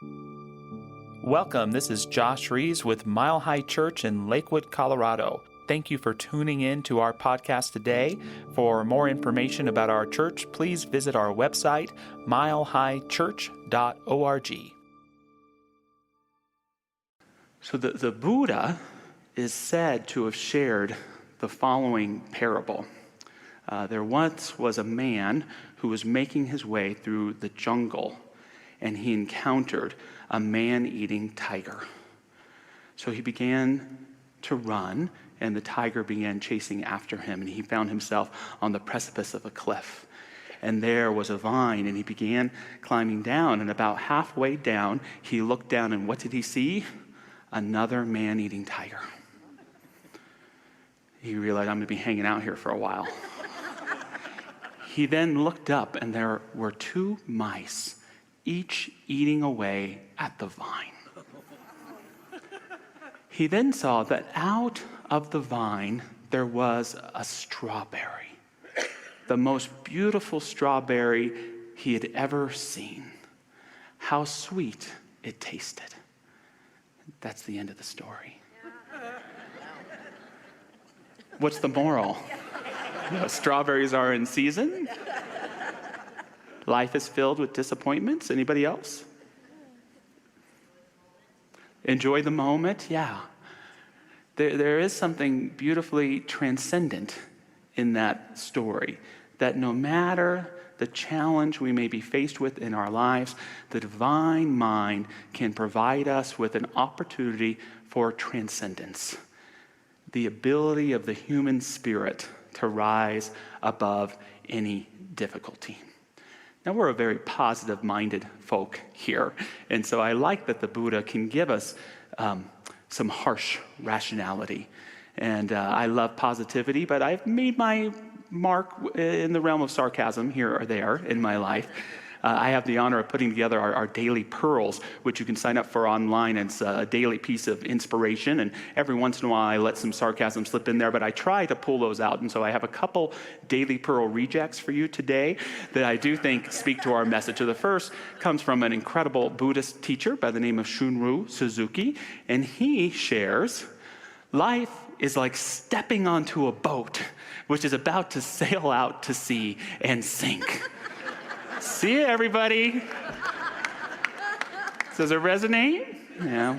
Welcome, this is Josh Reeves with Mile High Church in Lakewood, Colorado. Thank you for tuning in to our podcast today. For more information about our church, please visit our website, milehighchurch.org. So the Buddha is said to have shared the following parable. There once was a man who was making his way through the jungle, and he encountered a man-eating tiger. So he began to run, and the tiger began chasing after him, and he found himself on the precipice of a cliff. And there was a vine, and he began climbing down, and about halfway down, he looked down, and what did he see? Another man-eating tiger. He realized, I'm going to be hanging out here for a while. He then looked up, and there were two mice, each eating away at the vine. He then saw that out of the vine there was a strawberry, the most beautiful strawberry he had ever seen. How sweet it tasted. That's the end of the story. What's the moral? Strawberries are in season. Life is filled with disappointments. Anybody else? Enjoy the moment? Yeah. There is something beautifully transcendent in that story, that no matter the challenge we may be faced with in our lives, the divine mind can provide us with an opportunity for transcendence, the ability of the human spirit to rise above any difficulty. Now, we're a very positive-minded folk here, and so I like that the Buddha can give us some harsh rationality. And I love positivity, but I've made my mark in the realm of sarcasm here or there in my life. I have the honor of putting together our daily pearls, which you can sign up for online. It's a daily piece of inspiration, and every once in a while I let some sarcasm slip in there, but I try to pull those out. And so I have a couple daily pearl rejects for you today that I do think speak to our message. So the first comes from an incredible Buddhist teacher by the name of Shunryu Suzuki, and he shares, life is like stepping onto a boat which is about to sail out to sea and sink. See you, everybody. Does it resonate? Yeah.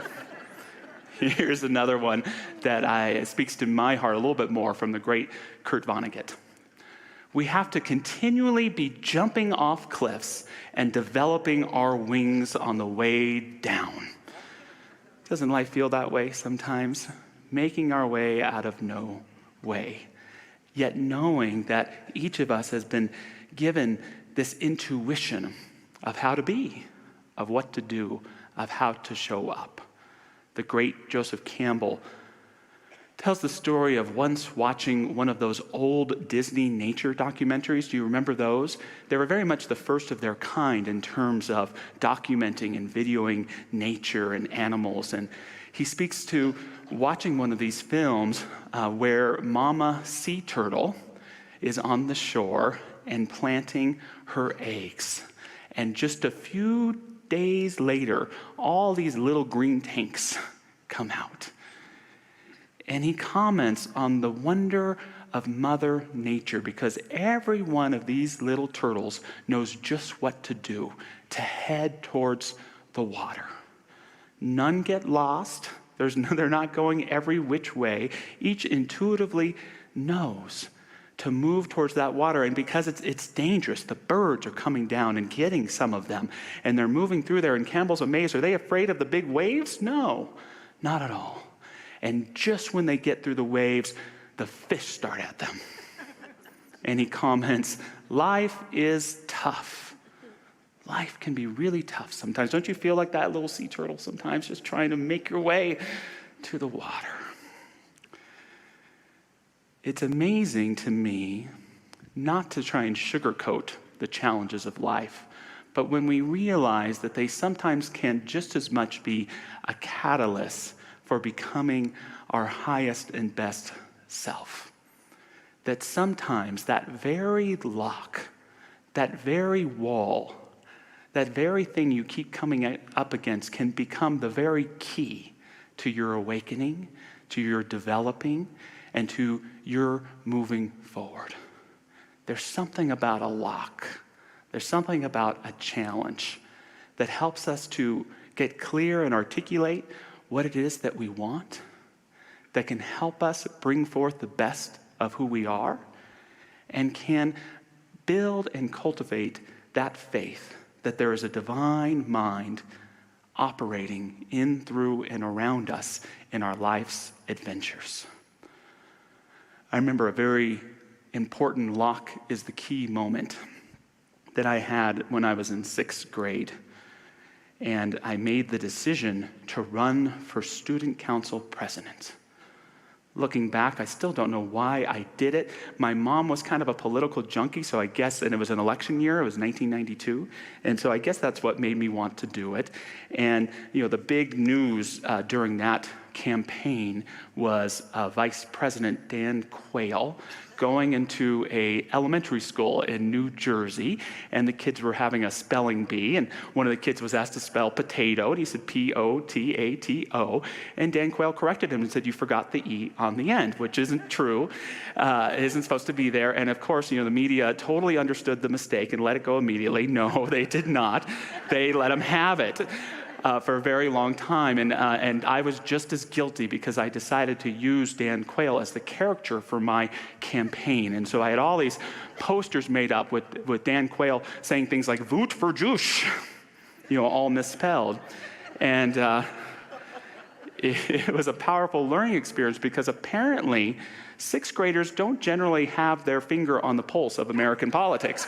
Here's another one that speaks to my heart a little bit more from the great Kurt Vonnegut. We have to continually be jumping off cliffs and developing our wings on the way down. Doesn't life feel that way sometimes? Making our way out of no way. Yet knowing that each of us has been given this intuition of how to be, of what to do, of how to show up. The great Joseph Campbell tells the story of once watching one of those old Disney nature documentaries. Do you remember those? They were very much the first of their kind in terms of documenting and videoing nature and animals. And he speaks to watching one of these films where Mama Sea Turtle is on the shore and planting her eggs. And just a few days later, all these little green tanks come out. And he comments on the wonder of Mother Nature, because every one of these little turtles knows just what to do to head towards the water. None get lost. They're not going every which way. Each intuitively knows to move towards that water. And because it's dangerous, the birds are coming down and getting some of them. And they're moving through there, and Campbell's amazed. Are they afraid of the big waves? No, not at all. And just when they get through the waves, the fish start at them. And he comments, life is tough. Life can be really tough sometimes. Don't you feel like that little sea turtle sometimes, just trying to make your way to the water? It's amazing to me not to try and sugarcoat the challenges of life, but when we realize that they sometimes can just as much be a catalyst for becoming our highest and best self. That sometimes that very lock, that very wall, that very thing you keep coming up against can become the very key to your awakening, to your developing, and to your moving forward. There's something about a lock. There's something about a challenge that helps us to get clear and articulate what it is that we want, that can help us bring forth the best of who we are, and can build and cultivate that faith that there is a divine mind operating in, through, and around us in our life's adventures. I remember a very important lock is the key moment that I had when I was in 6th grade. And I made the decision to run for student council president. Looking back, I still don't know why I did it. My mom was kind of a political junkie, so I guess, and it was an election year, it was 1992, and so I guess that's what made me want to do it. And, the big news during that campaign was Vice President Dan Quayle going into a elementary school in New Jersey, and the kids were having a spelling bee, and one of the kids was asked to spell potato, and he said P-O-T-A-T-O, and Dan Quayle corrected him and said, "You forgot the E on the end," which isn't true. It isn't supposed to be there, and of course, the media totally understood the mistake and let it go immediately. No, they did not. They let him have it. For a very long time, and I was just as guilty because I decided to use Dan Quayle as the character for my campaign. And so I had all these posters made up with Dan Quayle saying things like "Voot for Josh," all misspelled. And it was a powerful learning experience because apparently 6th graders don't generally have their finger on the pulse of American politics.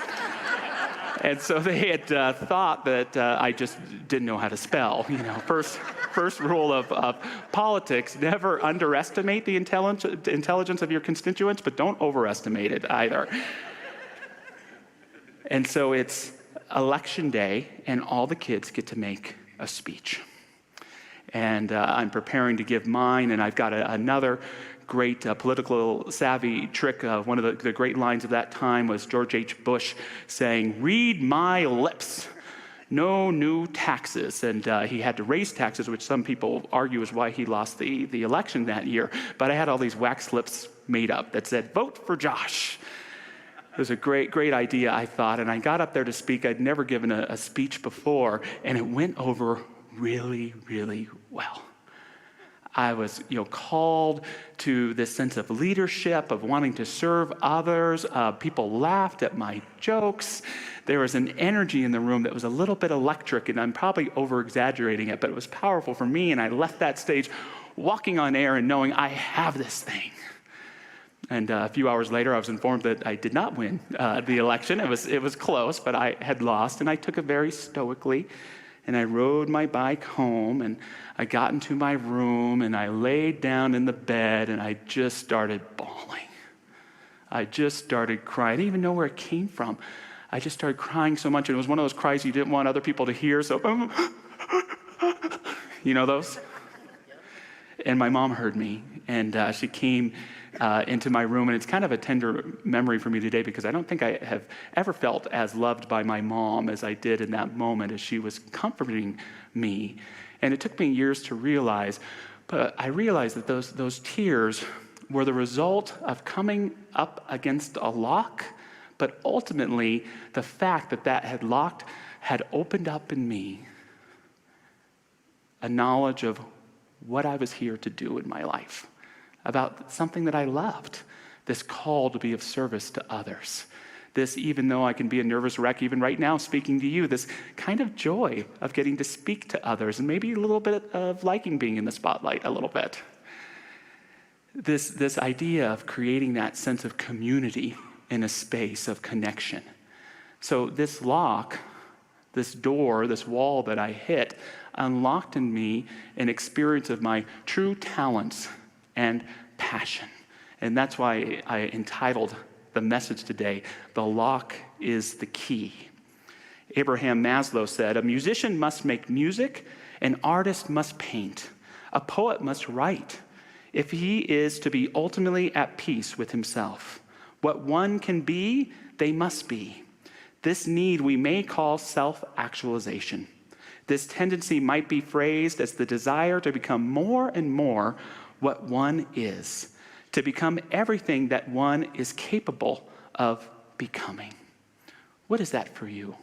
And so they had thought that I just didn't know how to spell. First rule of politics, never underestimate the intelligence of your constituents, but don't overestimate it either. And so it's election day, and all the kids get to make a speech. And I'm preparing to give mine, and I've got another great political savvy trick. One of the great lines of that time was George H. Bush saying, "Read my lips, no new taxes." And he had to raise taxes, which some people argue is why he lost the election that year. But I had all these wax lips made up that said, "Vote for Josh." It was a great idea, I thought. And I got up there to speak. I'd never given a speech before, and it went over really, really well. I was, called to this sense of leadership, of wanting to serve others. People laughed at my jokes. There was an energy in the room that was a little bit electric, and I'm probably over-exaggerating it, but it was powerful for me, and I left that stage walking on air and knowing I have this thing. And a few hours later, I was informed that I did not win the election. It was close, but I had lost, and I took it very stoically. And I rode my bike home, and I got into my room, and I laid down in the bed, and I just started bawling. I just started crying. I didn't even know where it came from. I just started crying so much, and it was one of those cries you didn't want other people to hear, so you know those? And my mom heard me, and she came into my room, and it's kind of a tender memory for me today because I don't think I have ever felt as loved by my mom as I did in that moment as she was comforting me. And it took me years to realize, but I realized that those tears were the result of coming up against a lock, but ultimately the fact that had opened up in me a knowledge of what I was here to do in my life, about something that I loved, this call to be of service to others. This, even though I can be a nervous wreck even right now speaking to you, this kind of joy of getting to speak to others and maybe a little bit of liking being in the spotlight a little bit. This idea of creating that sense of community in a space of connection. So this lock, this door, this wall that I hit, unlocked in me an experience of my true talents and passion. And that's why I entitled the message today, "The Lock is the Key." Abraham Maslow said, "A musician must make music, an artist must paint, a poet must write, if he is to be ultimately at peace with himself. What one can be, they must be. This need we may call self-actualization. This tendency might be phrased as the desire to become more and more what one is, to become everything that one is capable of becoming. What is that for you?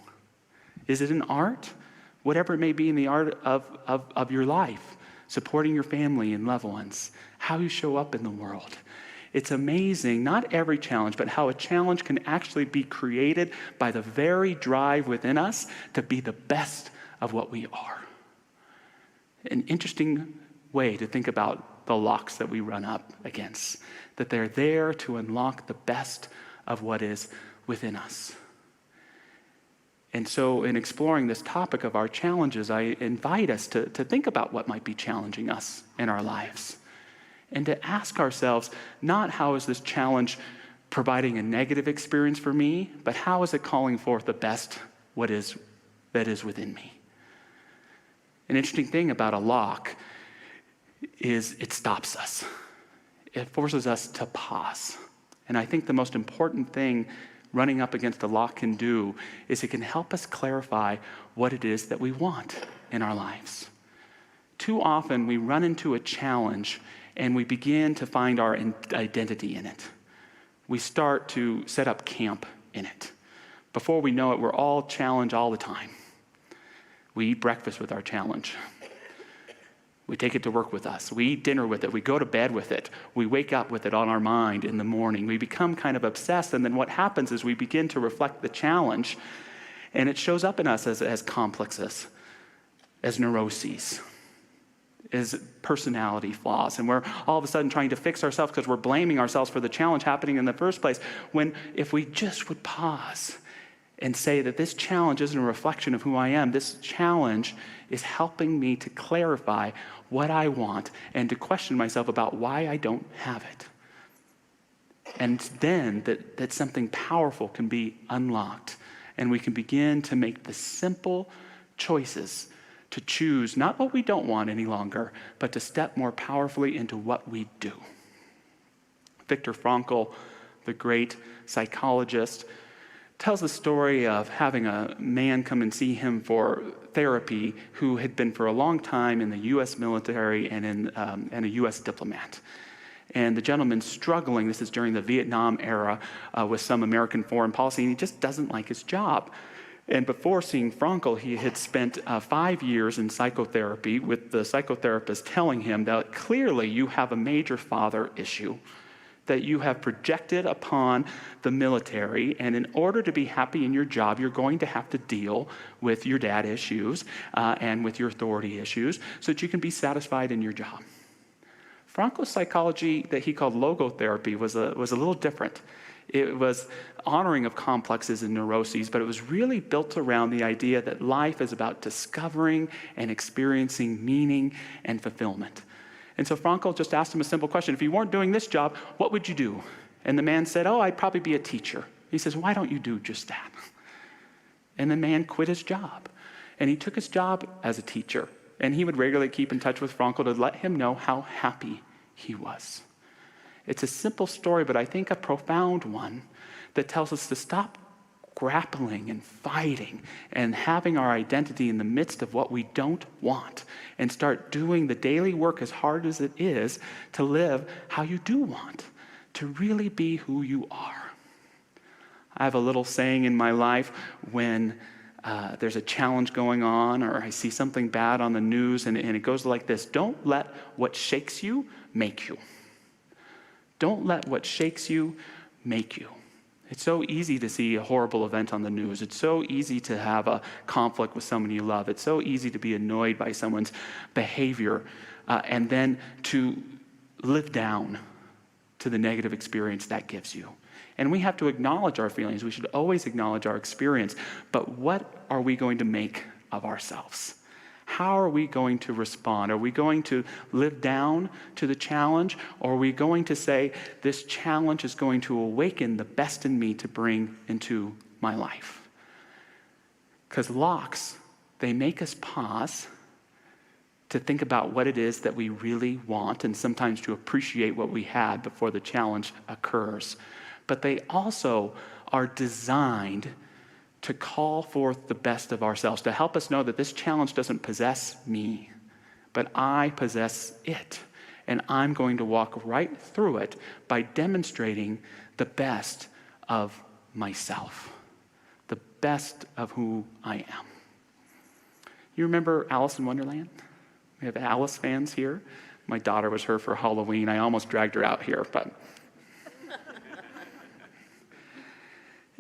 Is it an art? Whatever it may be in the art of your life, supporting your family and loved ones, how you show up in the world. It's amazing, not every challenge, but how a challenge can actually be created by the very drive within us to be the best of what we are. An interesting way to think about the locks that we run up against, that they're there to unlock the best of what is within us. And so in exploring this topic of our challenges, I invite us to think about what might be challenging us in our lives. And to ask ourselves, not how is this challenge providing a negative experience for me, but how is it calling forth the best that is within me? An interesting thing about a lock is it stops us. It forces us to pause. And I think the most important thing running up against a lock can do is it can help us clarify what it is that we want in our lives. Too often we run into a challenge and we begin to find our identity in it. We start to set up camp in it. Before we know it, we're all challenged all the time. We eat breakfast with our challenge. We take it to work with us. We eat dinner with it. We go to bed with it. We wake up with it on our mind in the morning. We become kind of obsessed, and then what happens is we begin to reflect the challenge, and it shows up in us as complexes, as neuroses, as personality flaws. And we're all of a sudden trying to fix ourselves because we're blaming ourselves for the challenge happening in the first place, when if we just would pause and say that this challenge isn't a reflection of who I am, this challenge is helping me to clarify what I want and to question myself about why I don't have it. And then that something powerful can be unlocked, and we can begin to make the simple choices to choose not what we don't want any longer, but to step more powerfully into what we do. Viktor Frankl, the great psychologist, tells the story of having a man come and see him for therapy who had been for a long time in the U.S. military and a U.S. diplomat. And the gentleman's struggling, this is during the Vietnam era, with some American foreign policy, and he just doesn't like his job. And before seeing Frankl, he had spent 5 years in psychotherapy, with the psychotherapist telling him that clearly you have a major father issue that you have projected upon the military, and in order to be happy in your job, you're going to have to deal with your dad issues and with your authority issues so that you can be satisfied in your job. Frankl's psychology that he called logotherapy was a little different. It was honoring of complexes and neuroses, but it was really built around the idea that life is about discovering and experiencing meaning and fulfillment. And so Frankl just asked him a simple question. If you weren't doing this job, what would you do? And the man said, I'd probably be a teacher. He says, why don't you do just that? And the man quit his job. And he took his job as a teacher. And he would regularly keep in touch with Frankl to let him know how happy he was. It's a simple story, but I think a profound one that tells us to stop grappling and fighting and having our identity in the midst of what we don't want, and start doing the daily work, as hard as it is, to live how you do want, to really be who you are. I have a little saying in my life when there's a challenge going on, or I see something bad on the news, and it goes like this: don't let what shakes you make you. Don't let what shakes you make you. It's so easy to see a horrible event on the news. It's so easy to have a conflict with someone you love. It's so easy to be annoyed by someone's behavior, and then to live down to the negative experience that gives you. And we have to acknowledge our feelings. We should always acknowledge our experience. But what are we going to make of ourselves? How are we going to respond? Are we going to live down to the challenge? Or are we going to say, this challenge is going to awaken the best in me to bring into my life? Because locks, they make us pause to think about what it is that we really want, and sometimes to appreciate what we had before the challenge occurs. But they also are designed to call forth the best of ourselves, to help us know that this challenge doesn't possess me, but I possess it. And I'm going to walk right through it by demonstrating the best of myself, the best of who I am. You remember Alice in Wonderland? We have Alice fans here. My daughter was her for Halloween. I almost dragged her out here, but...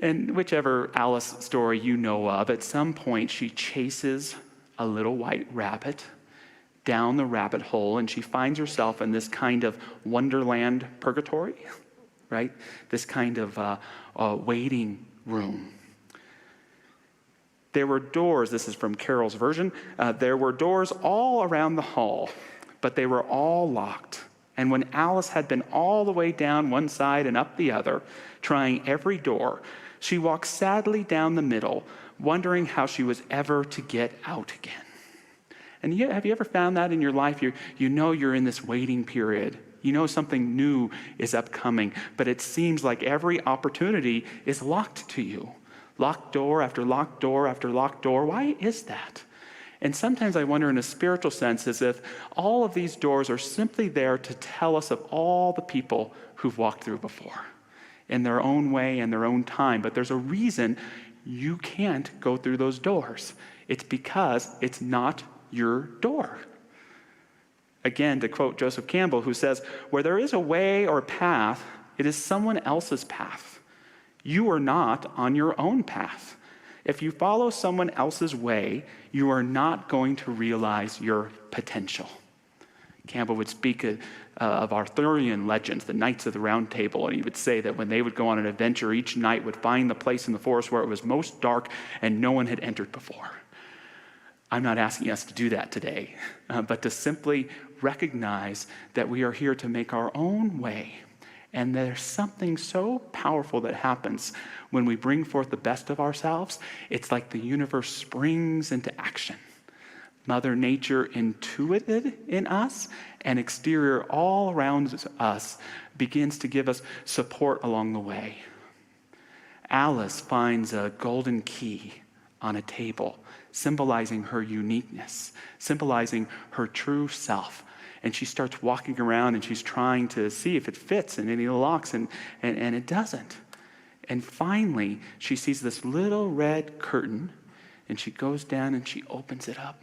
And whichever Alice story you know of, at some point she chases a little white rabbit down the rabbit hole, and she finds herself in this kind of wonderland purgatory, right? This kind of waiting room. There were doors, this is from Carol's version, there were doors all around the hall, but they were all locked. And when Alice had been all the way down one side and up the other, trying every door, she walked sadly down the middle, wondering how she was ever to get out again. And have you ever found that in your life? You know you're in this waiting period. You know something new is upcoming, but it seems like every opportunity is locked to you. Locked door after locked door after locked door. Why is that? And sometimes I wonder in a spiritual sense as if all of these doors are simply there to tell us of all the people who've walked through before in their own way and their own time. But there's a reason you can't go through those doors. It's because it's not your door. Again, to quote Joseph Campbell, who says, "Where there is a way or path, it is someone else's path. You are not on your own path. If you follow someone else's way, you are not going to realize your potential." Campbell would speak of Arthurian legends, the Knights of the Round Table, and he would say that when they would go on an adventure, each knight would find the place in the forest where it was most dark and no one had entered before. I'm not asking us to do that today, but to simply recognize that we are here to make our own way. And there's something so powerful that happens when we bring forth the best of ourselves. It's like the universe springs into action. Mother Nature intuited in us, and exterior all around us begins to give us support along the way. Alice finds a golden key on a table, symbolizing her uniqueness, symbolizing her true self. And she starts walking around and she's trying to see if it fits in any of the locks, and it doesn't. And finally, she sees this little red curtain, and she goes down and she opens it up.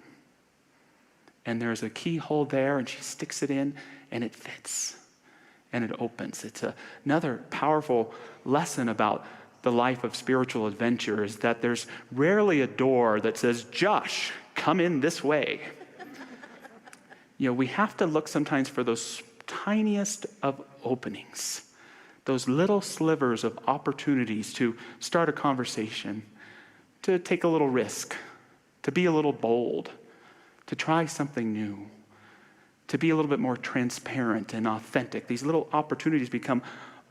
And there's a keyhole there, and she sticks it in, and it fits. And it opens. It's another powerful lesson about the life of spiritual adventure, is that there's rarely a door that says, "Josh, come in this way." We have to look sometimes for those tiniest of openings, those little slivers of opportunities to start a conversation, to take a little risk, to be a little bold, to try something new, to be a little bit more transparent and authentic. These little opportunities become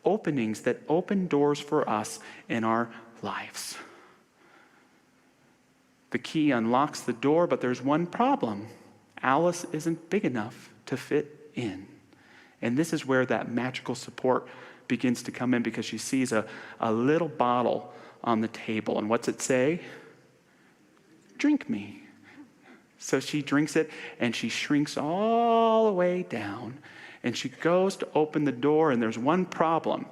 openings that open doors for us in our lives. The key unlocks the door, but there's one problem. Alice isn't big enough to fit in. And this is where that magical support begins to come in, because she sees a little bottle on the table. And what's it say? "Drink me." So she drinks it, and she shrinks all the way down. And she goes to open the door, and there's one problem.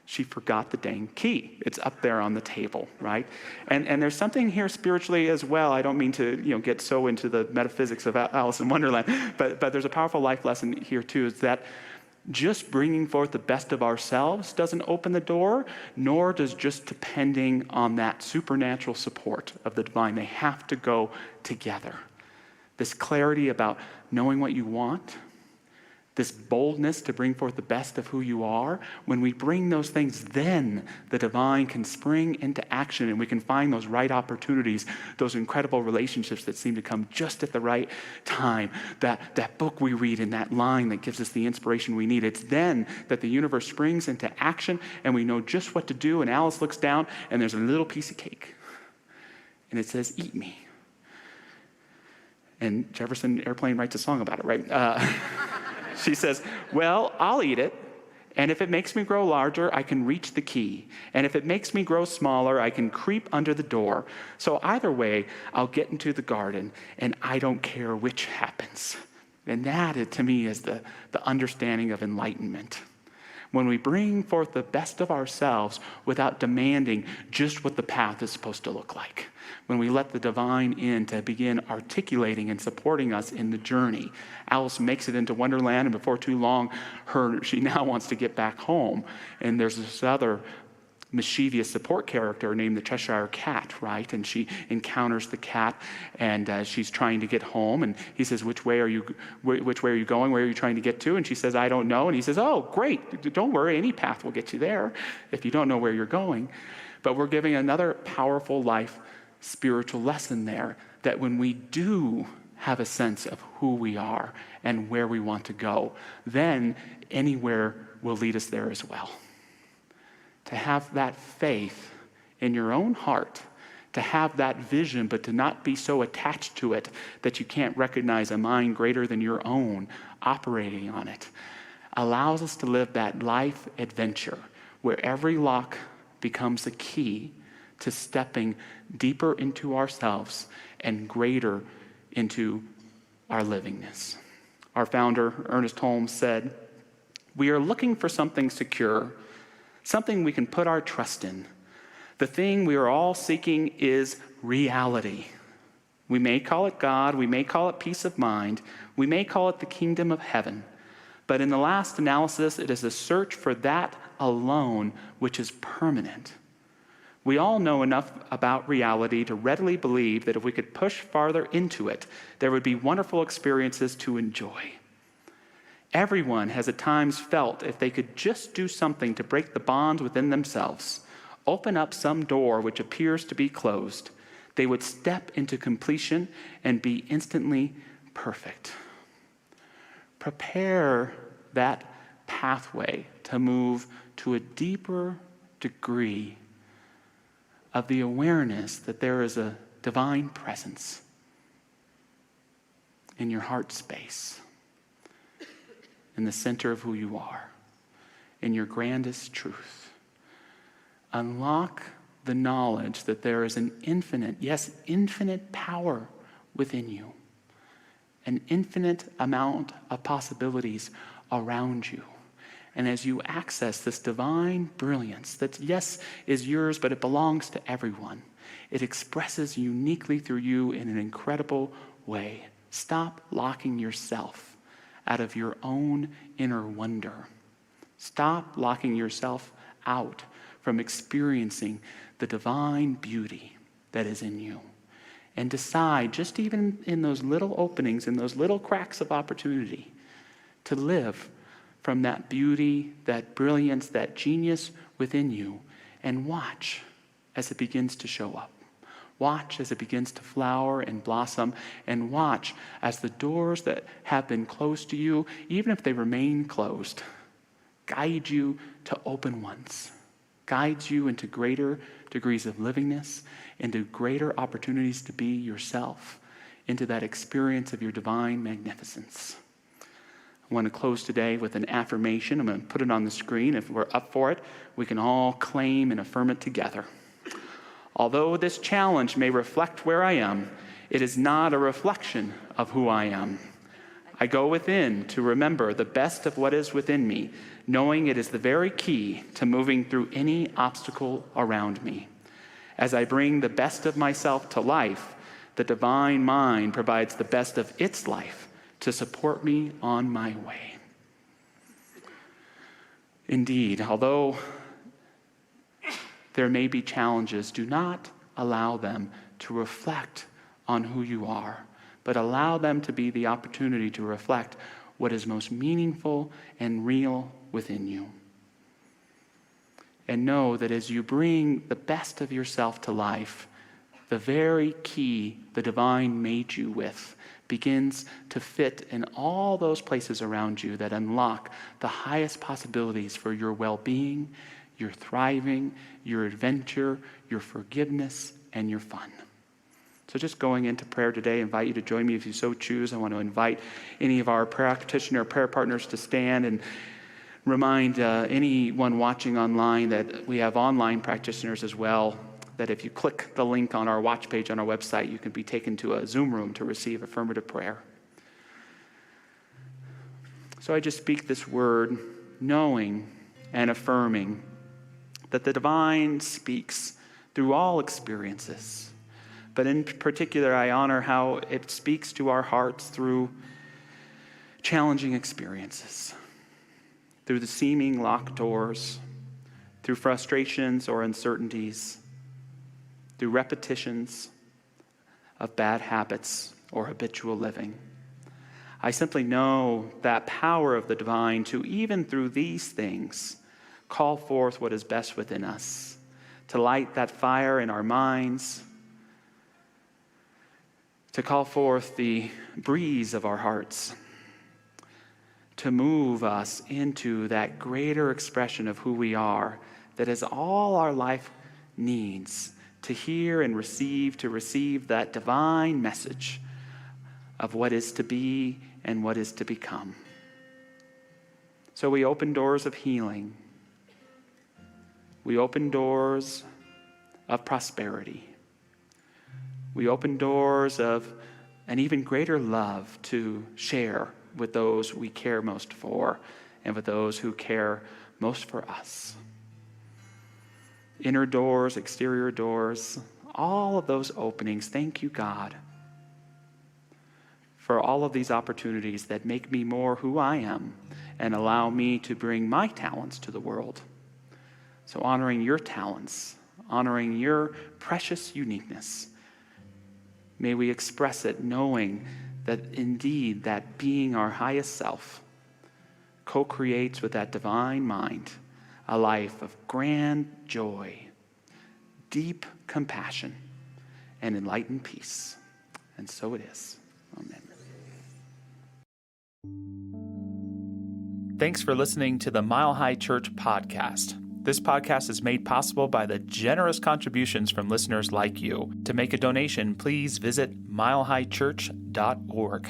She forgot the dang key. It's up there on the table, right? And there's something here spiritually as well. I don't mean to get so into the metaphysics of Alice in Wonderland, but there's a powerful life lesson here too, is that just bringing forth the best of ourselves doesn't open the door, nor does just depending on that supernatural support of the divine. They have to go together. This clarity about knowing what you want, this boldness to bring forth the best of who you are, when we bring those things, then the divine can spring into action, and we can find those right opportunities, those incredible relationships that seem to come just at the right time, that book we read in that line that gives us the inspiration we need. It's then that the universe springs into action, and we know just what to do. And Alice looks down, and there's a little piece of cake, and it says, "Eat me." And Jefferson Airplane writes a song about it, right? She says, "Well, I'll eat it, And if it makes me grow larger, I can reach the key. And if it makes me grow smaller, I can creep under the door. So either way, I'll get into the garden, and I don't care which happens. And that, to me, is the understanding of enlightenment. When we bring forth the best of ourselves without demanding just what the path is supposed to look like. When we let the divine in to begin articulating and supporting us in the journey. Alice makes it into Wonderland, and before too long, she now wants to get back home. And there's this other mischievous support character named the Cheshire Cat, right? And she encounters the cat, and she's trying to get home. And he says, "Which way are you going? Where are you trying to get to?" And she says, "I don't know." And he says, "Oh, great! Don't worry. Any path will get you there if you don't know where you're going." But we're giving another powerful life spiritual lesson there, that when we do have a sense of who we are and where we want to go, then anywhere will lead us there as well. To have that faith in your own heart, to have that vision, but to not be so attached to it that you can't recognize a mind greater than your own operating on it, allows us to live that life adventure where every lock becomes a key to stepping deeper into ourselves and greater into our livingness. Our founder, Ernest Holmes, said, "We are looking for something secure, something we can put our trust in. The thing we are all seeking is reality. We may call it God, we may call it peace of mind, we may call it the kingdom of heaven, but in the last analysis, it is a search for that alone which is permanent. We all know enough about reality to readily believe that if we could push farther into it, there would be wonderful experiences to enjoy. Everyone has at times felt if they could just do something to break the bonds within themselves, open up some door which appears to be closed, they would step into completion and be instantly perfect." Prepare that pathway to move to a deeper degree of the awareness that there is a divine presence in your heart space, in the center of who you are, in your grandest truth. Unlock the knowledge that there is an infinite, yes, infinite power within you, an infinite amount of possibilities around you. And as you access this divine brilliance that, yes, is yours, but it belongs to everyone, it expresses uniquely through you in an incredible way. Stop locking yourself out of your own inner wonder. Stop locking yourself out from experiencing the divine beauty that is in you. And decide, just even in those little openings, in those little cracks of opportunity, to live from that beauty, that brilliance, that genius within you, and watch as it begins to show up. Watch as it begins to flower and blossom, and watch as the doors that have been closed to you, even if they remain closed, guide you to open ones, guides you into greater degrees of livingness, into greater opportunities to be yourself, into that experience of your divine magnificence. I want to close today with an affirmation. I'm going to put it on the screen. If we're up for it, we can all claim and affirm it together. Although this challenge may reflect where I am, it is not a reflection of who I am. I go within to remember the best of what is within me, knowing it is the very key to moving through any obstacle around me. As I bring the best of myself to life, the divine mind provides the best of its life to support me on my way. Indeed, although there may be challenges, do not allow them to reflect on who you are, but allow them to be the opportunity to reflect what is most meaningful and real within you. And know that as you bring the best of yourself to life, the very key the divine made you with begins to fit in all those places around you that unlock the highest possibilities for your well-being, your thriving, your adventure, your forgiveness, and your fun. So just going into prayer today, I invite you to join me if you so choose. I want to invite any of our practitioner prayer partners to stand and remind anyone watching online that we have online practitioners as well, that if you click the link on our watch page on our website, you can be taken to a Zoom room to receive affirmative prayer. So I just speak this word, knowing and affirming that the divine speaks through all experiences. But in particular, I honor how it speaks to our hearts through challenging experiences, through the seeming locked doors, through frustrations or uncertainties, through repetitions of bad habits or habitual living. I simply know that power of the divine to, even through these things, call forth what is best within us, to light that fire in our minds, to call forth the breeze of our hearts, to move us into that greater expression of who we are, that is all our life needs, to hear and to receive that divine message of what is to be and what is to become. So we open doors of healing. We open doors of prosperity. We open doors of an even greater love to share with those we care most for and with those who care most for us. Inner doors, exterior doors, all of those openings. Thank you, God, for all of these opportunities that make me more who I am and allow me to bring my talents to the world. So honoring your talents, honoring your precious uniqueness, may we express it knowing that indeed that being our highest self co-creates with that divine mind a life of grand joy, deep compassion, and enlightened peace. And so it is. Amen. Thanks for listening to the Mile High Church podcast. This podcast is made possible by the generous contributions from listeners like you. To make a donation, please visit milehighchurch.org.